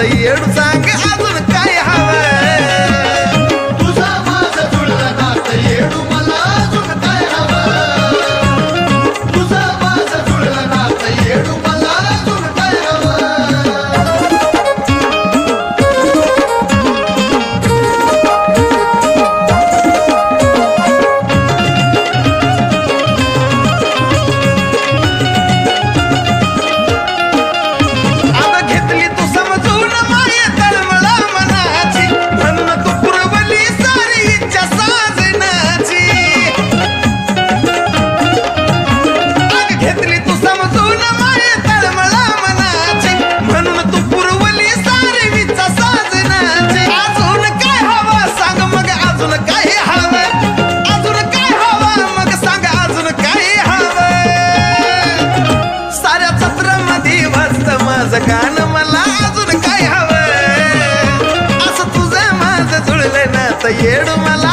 नात येडू सांग अजून काय हवं तुझं माझं जुळलं नात येडू मला अजून काय हवं तुझं माझं जुळलं नात येडू मला अजून काय हवं आता घेतली तू समजून माये तळमळा मनाची म्हणून तू पुरवली सारी इच्छा साजनाची अग घेतली तू समजून माये तळमळा मनाची म्हणून तू पुरवली सारी इच्छा साजनाची अजून काय हवं सांग मग अजून काय हवं अजून काय हवं मग सांग अजून काय हवं साऱ्या सत्रामध्ये वाजत माझं गाणं मला अजून काय हवं असं तुझं माझं जुळलं ना तर येडू मला